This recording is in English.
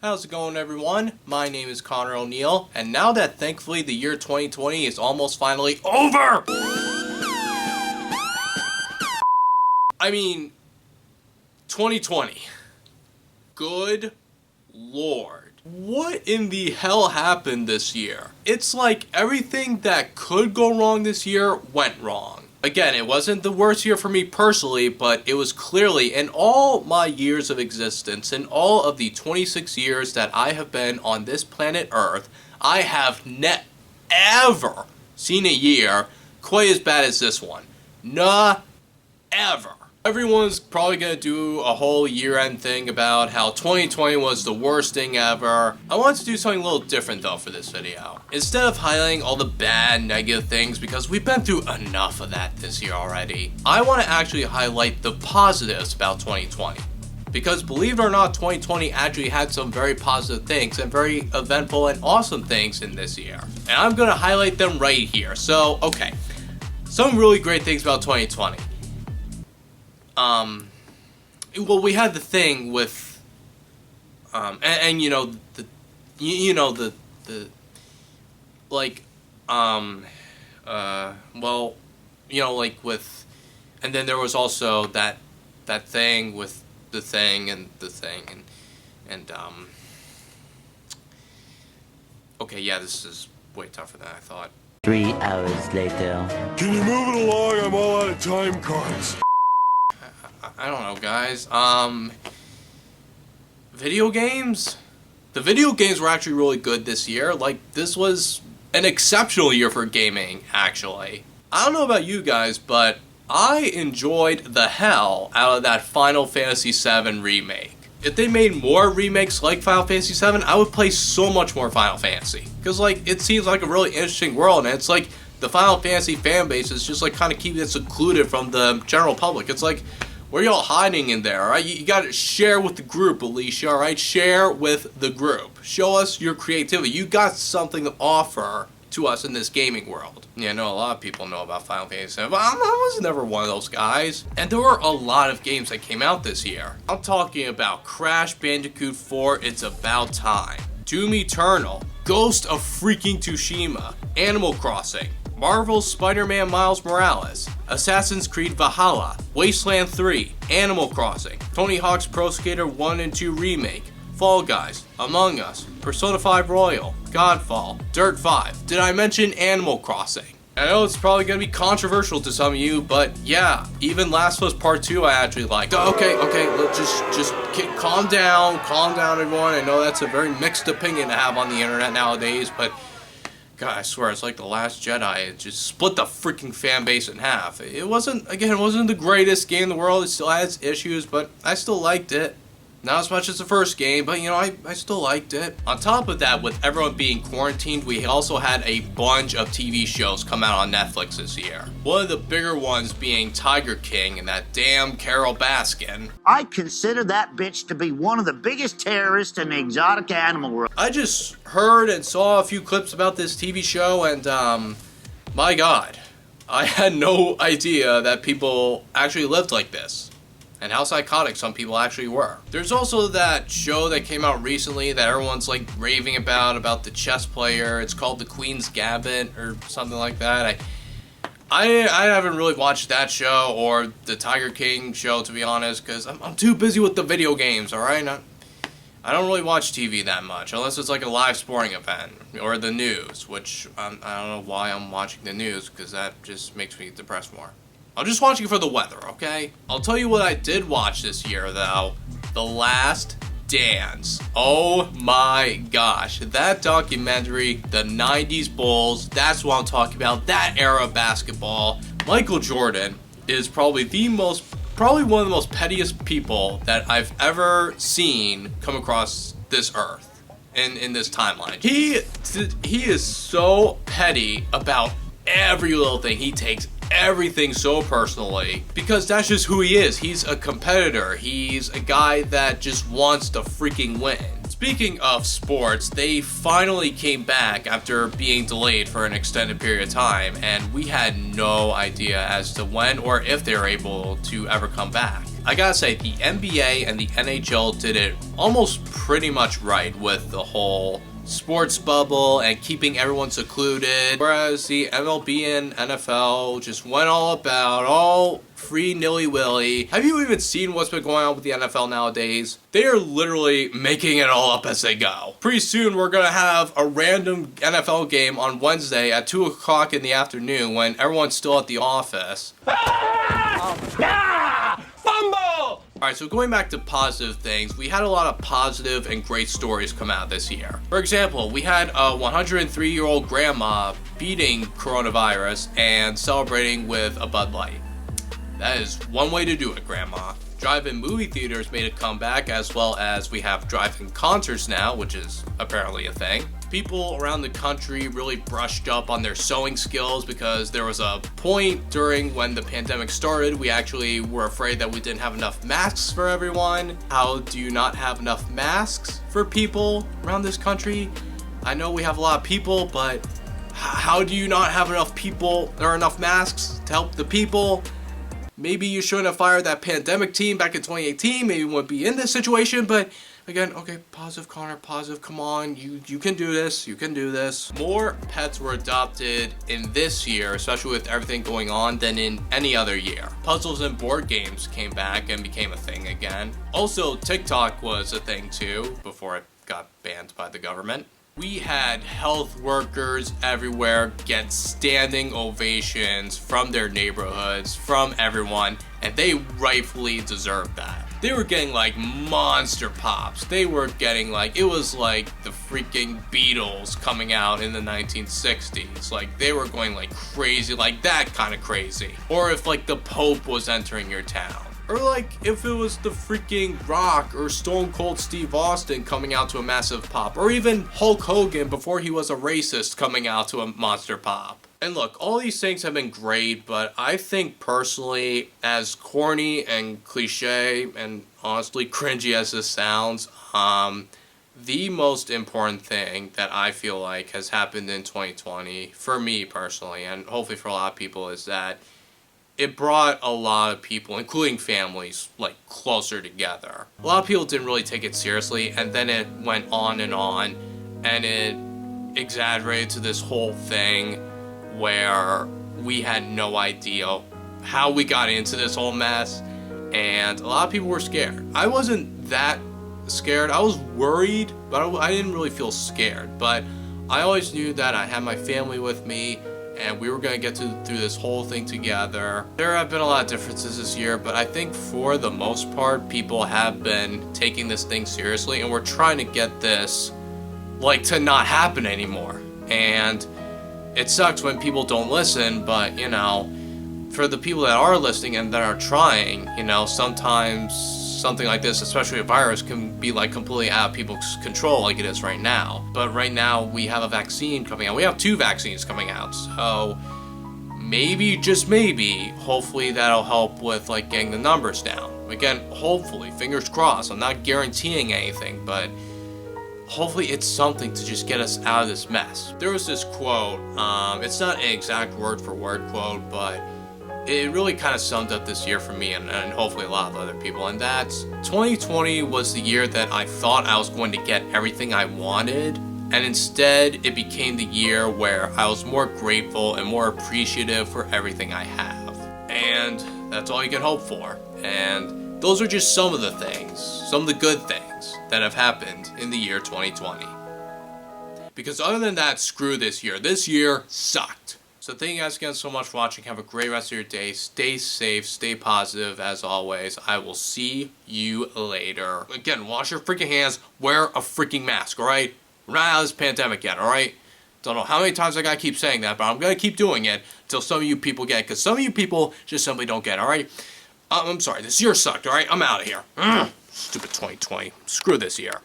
How's it going, everyone? My name is Connor O'Neill, and now that thankfully the year 2020 is almost finally over! I mean, 2020. Good Lord. What in the hell happened this year? It's like everything that could go wrong this year went wrong. Again, it wasn't the worst year for me personally, but it was clearly, in all my years of existence, in all of the 26 years that I have been on this planet Earth, I have ever seen a year quite as bad as this one. Ever. Everyone's probably gonna do a whole year-end thing about how 2020 was the worst thing ever. I wanted to do something a little different though for this video. Instead of highlighting all the bad, negative things, because we've been through enough of that this year already, I want to actually highlight the positives about 2020. Because believe it or not, 2020 actually had some very positive things and very eventful and awesome things in this year. And I'm gonna highlight them right here. So, okay. Some really great things about 2020. Well, we had the thing with, and you know, like, well, you know, like with, and then there was also that thing with the thing and the thing and okay, yeah, this is way tougher than I thought. 3 hours later. Can you move it along? I'm all out of time cards. I don't know, guys. Video games? The video games were actually really good this year. Like, this was an exceptional year for gaming, actually. I don't know about you guys, but I enjoyed the hell out of that Final Fantasy VII remake. If they made more remakes like Final Fantasy VII, I would play so much more Final Fantasy. Because, like, it seems like a really interesting world, and it's like the Final Fantasy fan base is just, like, kind of keeping it secluded from the general public. It's like, where are y'all hiding in there, alright? You gotta share with the group, Alicia, alright? Share with the group. Show us your creativity. You got something to offer to us in this gaming world. Yeah, I know a lot of people know about Final Fantasy VII, but I was never one of those guys. And there were a lot of games that came out this year. I'm talking about Crash Bandicoot 4, It's About Time, Doom Eternal, Ghost of freaking Tsushima, Animal Crossing, Marvel's Spider-Man Miles Morales, Assassin's Creed Valhalla, Wasteland 3, Animal Crossing, Tony Hawk's Pro Skater 1 and 2 Remake, Fall Guys, Among Us, Persona 5 Royal, Godfall, Dirt 5. Did I mention Animal Crossing? I know it's probably going to be controversial to some of you, but yeah, even Last of Us Part 2 I actually liked. Okay, let's just calm down everyone. I know that's a very mixed opinion to have on the internet nowadays, but God, I swear, it's like The Last Jedi. It just split the freaking fan base in half. It wasn't the greatest game in the world. It still has issues, but I still liked it. Not as much as the first game, but you know, I still liked it. On top of that, with everyone being quarantined, we also had a bunch of TV shows come out on Netflix this year. One of the bigger ones being Tiger King and that damn Carol Baskin. I consider that bitch to be one of the biggest terrorists in the exotic animal world. I just heard and saw a few clips about this TV show, and my God, I had no idea that people actually lived like this. And how psychotic some people actually were. There's also that show that came out recently that everyone's like raving about the chess player. It's called The Queen's Gambit or something like that. I haven't really watched that show or the Tiger King show, to be honest, because I'm too busy with the video games, alright? I don't really watch TV that much, unless it's like a live sporting event or the news, which I don't know why I'm watching the news, because that just makes me depressed more. I'm just watching for the weather, okay? I'll tell you what I did watch this year, though. The Last Dance. Oh my gosh. That documentary, the 90s Bulls, that's what I'm talking about. That era of basketball. Michael Jordan is probably one of the most pettiest people that I've ever seen come across this earth in this timeline. He is so petty about every little thing. He takes everything so personally because that's just who he is. He's a competitor. He's a guy that just wants to freaking win. Speaking of sports, they finally came back after being delayed for an extended period of time, and we had no idea as to when or if they were able to ever come back. I gotta say, the NBA and the NHL did it almost pretty much right with the whole sports bubble and keeping everyone secluded, whereas the MLB and NFL just went all about all free nilly-willy. Have you even seen what's been going on with the NFL nowadays? They are literally making it all up as they go. Pretty soon we're gonna have a random NFL game on Wednesday at 2 o'clock in the afternoon when everyone's still at the office. Fumble! Alright, so going back to positive things, we had a lot of positive and great stories come out this year. For example, we had a 103-year-old grandma beating coronavirus and celebrating with a Bud Light. That is one way to do it, Grandma. Drive-in movie theaters made a comeback, as well as we have drive-in concerts now, which is apparently a thing. People around the country really brushed up on their sewing skills because there was a point during when the pandemic started, we actually were afraid that we didn't have enough masks for everyone. How do you not have enough masks for people around this country? I know we have a lot of people, but how do you not have enough people or enough masks to help the people? Maybe you shouldn't have fired that pandemic team back in 2018. Maybe we wouldn't be in this situation, but again, okay, positive, Connor, positive, come on, you can do this, you can do this. More pets were adopted in this year, especially with everything going on, than in any other year. Puzzles and board games came back and became a thing again. Also, TikTok was a thing too, before it got banned by the government. We had health workers everywhere get standing ovations from their neighborhoods, from everyone, and they rightfully deserved that. They were getting like monster pops. They were getting like, it was like the freaking Beatles coming out in the 1960s. Like they were going like crazy, like that kind of crazy. Or if like the Pope was entering your town. Or like if it was the freaking Rock or Stone Cold Steve Austin coming out to a massive pop. Or even Hulk Hogan before he was a racist coming out to a monster pop. And look, all these things have been great, but I think personally, as corny and cliche and honestly cringy as this sounds, the most important thing that I feel like has happened in 2020, for me personally, and hopefully for a lot of people, is that it brought a lot of people, including families, like closer together. A lot of people didn't really take it seriously, and then it went on, and it exaggerated to this whole thing where we had no idea how we got into this whole mess, and a lot of people were scared. I wasn't that scared. I was worried, but I didn't really feel scared. But I always knew that I had my family with me, and we were going to get through this whole thing together. There have been a lot of differences this year, but I think for the most part, people have been taking this thing seriously, and we're trying to get this, like, to not happen anymore. And it sucks when people don't listen, but, you know, for the people that are listening and that are trying, you know, sometimes something like this, especially a virus, can be like completely out of people's control like it is right now. But right now we have a vaccine coming out. We have 2 vaccines coming out. So maybe, just maybe, hopefully that'll help with like getting the numbers down. Again, hopefully, fingers crossed. I'm not guaranteeing anything, but hopefully it's something to just get us out of this mess. There was this quote, it's not an exact word for word quote, but it really kind of summed up this year for me and hopefully a lot of other people, and that's 2020 was the year that I thought I was going to get everything I wanted, and instead it became the year where I was more grateful and more appreciative for everything I have. And that's all you can hope for. And those are just some of the things, some of the good things that have happened in the year 2020. Because other than that, screw this year. This year sucked. So thank you guys again so much for watching. Have a great rest of your day. Stay safe. Stay positive as always. I will see you later. Again, wash your freaking hands. Wear a freaking mask, alright? We're not out of this pandemic yet, alright? Don't know how many times I gotta keep saying that, but I'm gonna keep doing it until some of you people get it. Because some of you people just simply don't get it, alright? I'm sorry. This year sucked, alright? I'm out of here. Stupid 2020. Screw this year.